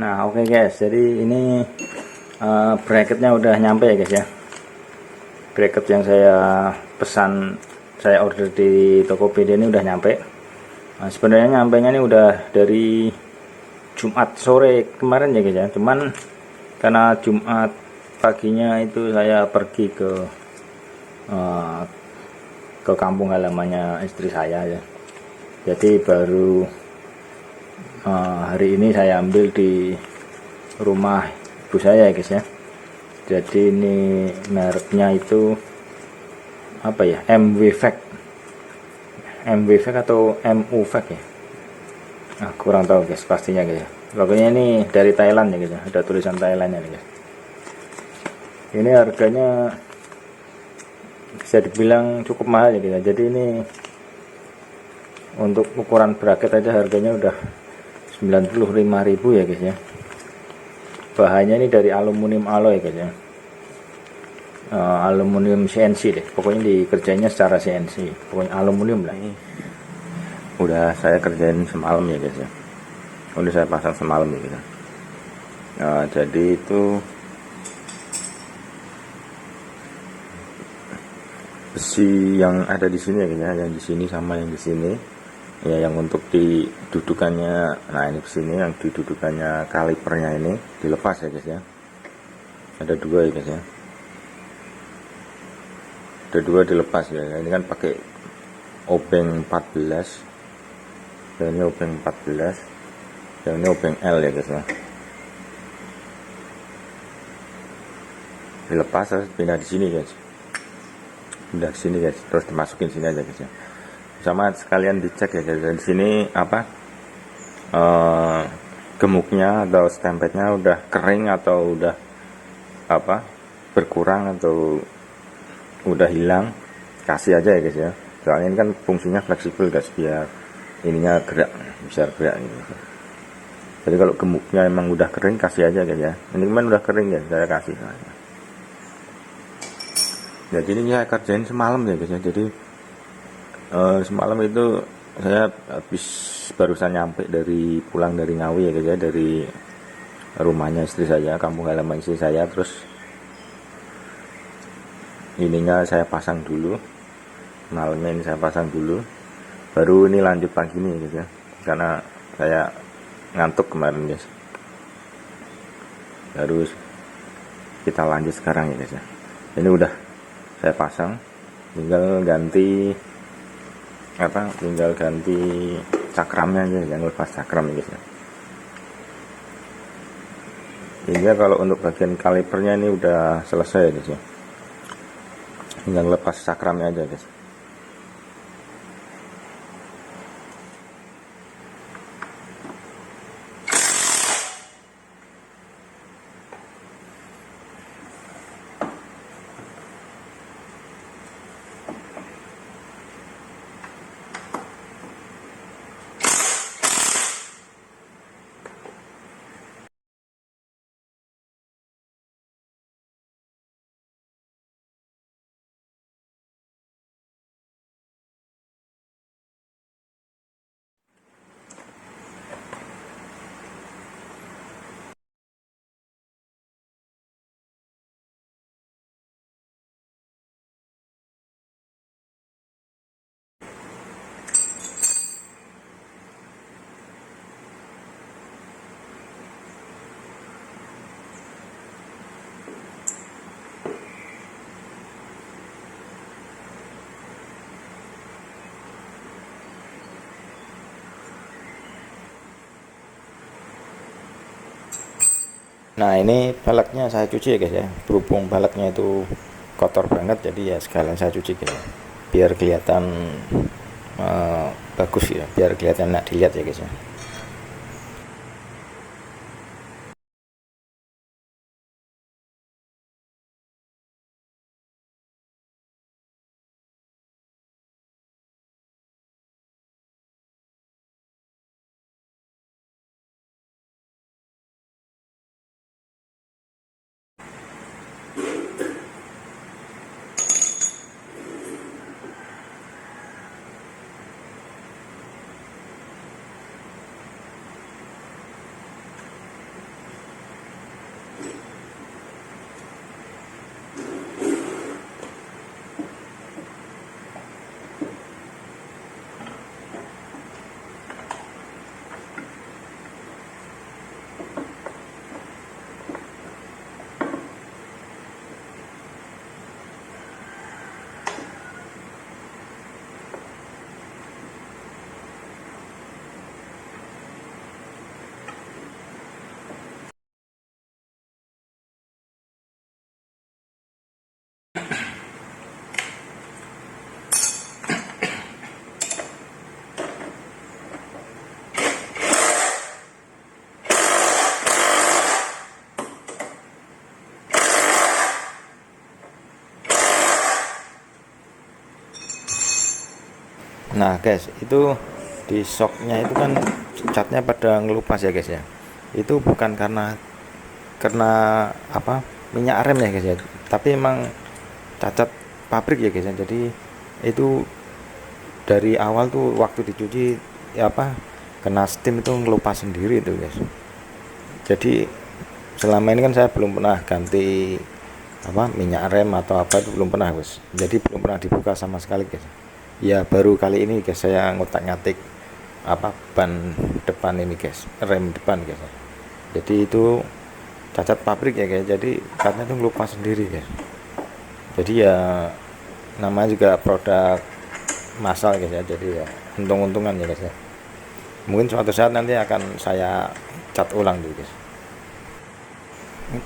Nah, oke guys, jadi ini bracketnya udah nyampe ya guys ya. Bracket yang saya pesan, saya order di Tokopedia ini udah nyampe. Nah, sebenarnya nyampenya ini udah dari Jumat sore kemarin ya guys ya. Cuman karena Jumat paginya itu saya pergi ke kampung halamannya istri saya ya. Jadi baru hari ini saya ambil di rumah ibu saya ya guys ya. Jadi ini mereknya itu apa ya, MWVAC atau MUVAC ya. Nah, kurang tahu guys pastinya guys ya. Pokoknya ini dari Thailand ya guys ya, ada tulisan Thailandnya nih guys. Ini harganya bisa dibilang cukup mahal ya guys ya. Jadi ini untuk ukuran bracket aja harganya udah 95.000 ya guys ya. Bahannya ini dari aluminium alloy guys ya. Aluminium CNC deh, pokoknya dikerjainnya secara CNC, pokoknya aluminium lah. Ini udah saya kerjain semalam ya guys ya, udah saya pasang semalam ya guys ya. Nah, jadi itu besi yang ada di sini ya guys ya, yang di sini sama yang di sini ya, yang untuk didudukannya. Nah, ini kesini yang didudukannya kalipernya ini dilepas ya guys ya, ada dua ya guys ya, ada dua dilepas ya. Ini kan pakai obeng 14, yang ini obeng 14, yang ini obeng L ya guys ya. Dilepas terus pindah di sini guys, pindah di sini guys, terus dimasukin sini aja guys ya. Sama sekalian dicek ya guys, di sini apa gemuknya atau stempetnya udah kering atau udah apa berkurang atau udah hilang, kasih aja ya guys ya. Soalnya ini kan fungsinya fleksibel guys, biar ininya gerak, bisa gerak gitu. Jadi kalau gemuknya emang udah kering, kasih aja guys ya. Ini kan udah kering ya, saya kasih aja. Jadi ini saya kerjain semalam ya guys ya. Jadi semalam itu saya habis barusan nyampe pulang dari Ngawi ya guys ya, dari rumahnya istri saya, kampung halaman istri saya. Terus ininya saya pasang dulu, malamnya ini saya pasang dulu, baru ini lanjut pagi nih guys ya, karena saya ngantuk kemarin guys. Harus kita lanjut sekarang ya guys ya. Ini udah saya pasang, tinggal ganti cakramnya aja, yang lepas cakram ya guys ya. Hingga kalau untuk bagian kalipernya ini udah selesai ya guys ya, tinggal lepas cakramnya aja guys. Nah, ini velgnya saya cuci ya guys ya, berhubung velgnya itu kotor banget, jadi ya sekalian saya cuci guys ya, biar kelihatan bagus ya, biar kelihatan enak dilihat ya guys ya. Nah guys, itu di shocknya itu kan catnya pada ngelupas ya guys ya. Itu bukan karena apa, minyak rem ya guys ya, tapi emang cacat pabrik ya guys ya. Jadi itu dari awal tuh waktu dicuci ya apa, kena steam itu ngelupas sendiri itu guys. Jadi selama ini kan saya belum pernah ganti apa, minyak rem atau apa, itu belum pernah guys. Jadi belum pernah dibuka sama sekali guys. Ya baru kali ini guys saya ngotak-ngatik apa, ban depan ini guys, rem depan guys. Jadi itu cacat pabrik ya guys, jadi katanya itu ngelupas sendiri guys. Jadi ya namanya juga produk massal guys ya, jadi ya untung-untungan ya guys ya. Mungkin suatu saat nanti akan saya cat ulang dulu guys.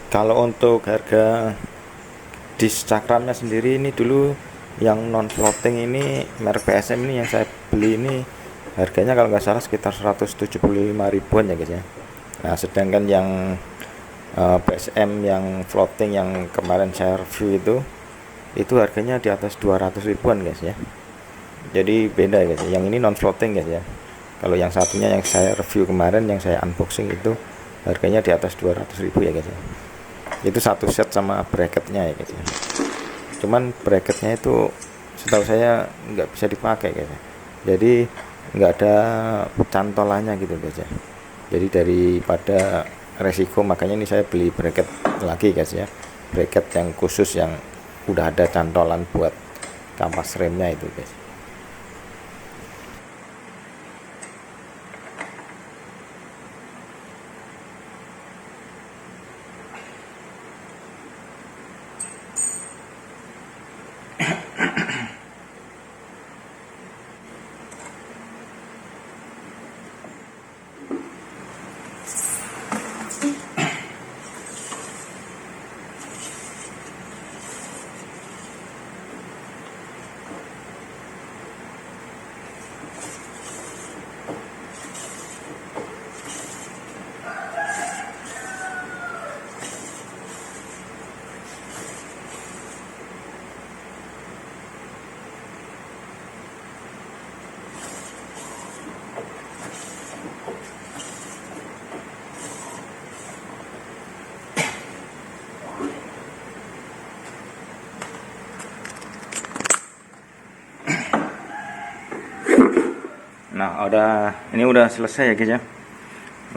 Kalau untuk harga disk cakramnya sendiri ini dulu yang non floating ini merek PSM ini yang saya beli ini harganya kalau nggak salah sekitar 175 ribuan ya guys ya. Nah sedangkan yang PSM yang floating yang kemarin saya review itu harganya di atas 200 ribuan guys ya. Jadi beda ya guys, yang ini non floating guys ya. Kalau yang satunya yang saya review kemarin, yang saya unboxing itu harganya di atas 200 ribu ya guys ya. Itu satu set sama bracketnya ya guys ya. Cuman bracketnya itu setahu saya nggak bisa dipakai guys ya. Jadi nggak ada cantolannya gitu guys ya. Jadi daripada resiko, makanya ini saya beli bracket lagi guys ya, bracket yang khusus yang udah ada cantolan buat kampas remnya itu guys. Nah ini udah selesai ya guys ya,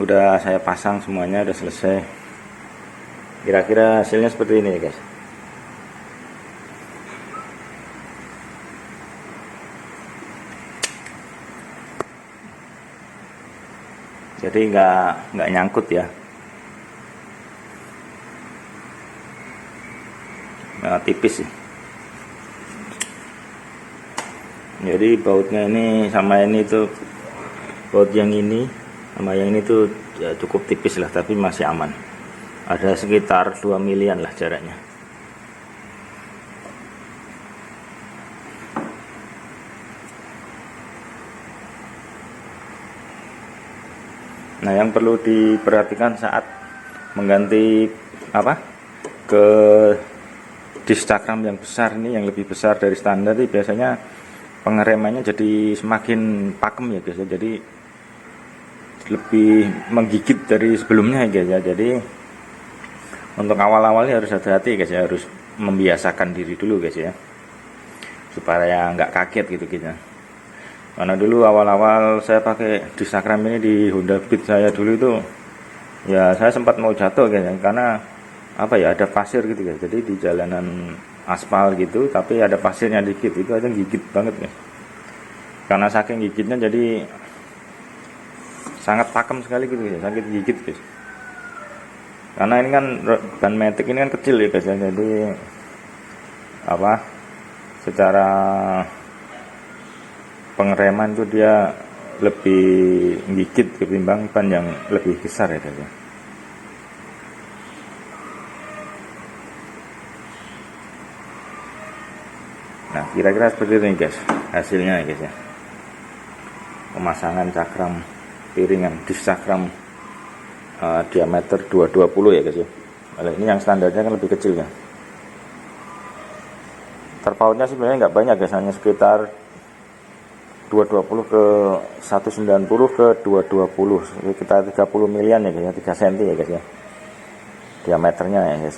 udah saya pasang semuanya, udah selesai. Kira-kira hasilnya seperti ini ya guys. Jadi nggak nyangkut ya. Nah, tipis sih. Jadi bautnya ini sama ini tuh, baut yang ini sama yang ini tuh ya cukup tipis lah, tapi masih aman. Ada sekitar 2 milian lah jaraknya. Nah yang perlu diperhatikan saat mengganti apa ke disk cakram yang besar ini, yang lebih besar dari standar, ini biasanya pengeremannya jadi semakin pakem ya guys ya. Jadi lebih menggigit dari sebelumnya ya guys ya. Jadi untuk awal-awalnya harus hati-hati guys ya, harus membiasakan diri dulu guys ya, supaya nggak kaget gitu gitu. Karena dulu awal-awal saya pakai disk cakram ini di Honda Beat saya dulu itu ya, saya sempat mau jatuh guys ya, karena apa ya, ada pasir gitu guys. Jadi di jalanan aspal gitu, tapi ada pasirnya dikit, itu aja gigit banget guys. Karena saking gigitnya jadi sangat pakem sekali gitu guys, sakit gigit guys. Karena ini kan ban matic ini kan kecil ya guys ya, jadi apa, secara pengereman itu dia lebih gigit ketimbang ban yang lebih besar ya guys ya. Nah kira-kira seperti ini guys hasilnya ya guys ya, pemasangan cakram piringan disk cakram diameter 220 ya guys ya. Kalau ini yang standarnya kan lebih kecil ya. Terpautnya sebenarnya nggak banyak guys, hanya sekitar 220 ke 190 ke 220, sekitar 30 milian ya guys ya, 3 cm ya guys ya diameternya ya guys,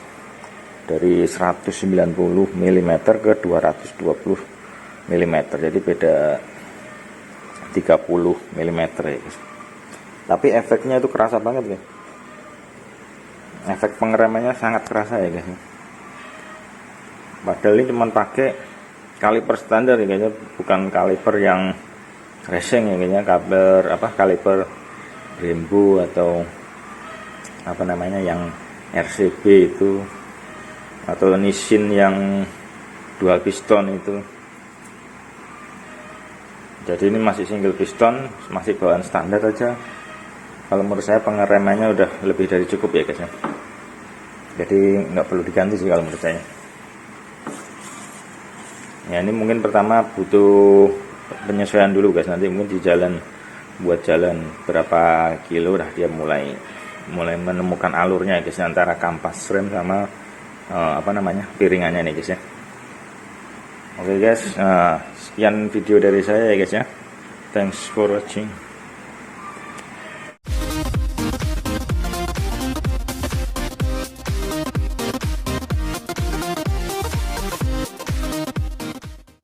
dari 190 mm ke 220 mm, jadi beda 30 mm ya guys. Tapi efeknya itu kerasa banget guys, efek pengeremannya sangat kerasa ya guys. Padahal ini cuma pakai kaliper standar ya guys, bukan kaliper yang racing ya guys, kaliper Brembo atau apa namanya yang RCB itu, atau Nissin yang dual piston itu. Jadi ini masih single piston, masih bawaan standar aja. Kalau menurut saya pengeremannya udah lebih dari cukup ya guys ya. Jadi nggak perlu diganti sih kalau menurut saya. Ya ini mungkin pertama butuh penyesuaian dulu guys, nanti mungkin di jalan, buat jalan berapa kilo dah dia mulai menemukan alurnya guys, antara kampas rem sama piringannya nih guys ya. Oke guys, sekian video dari saya ya guys ya. Thanks for watching.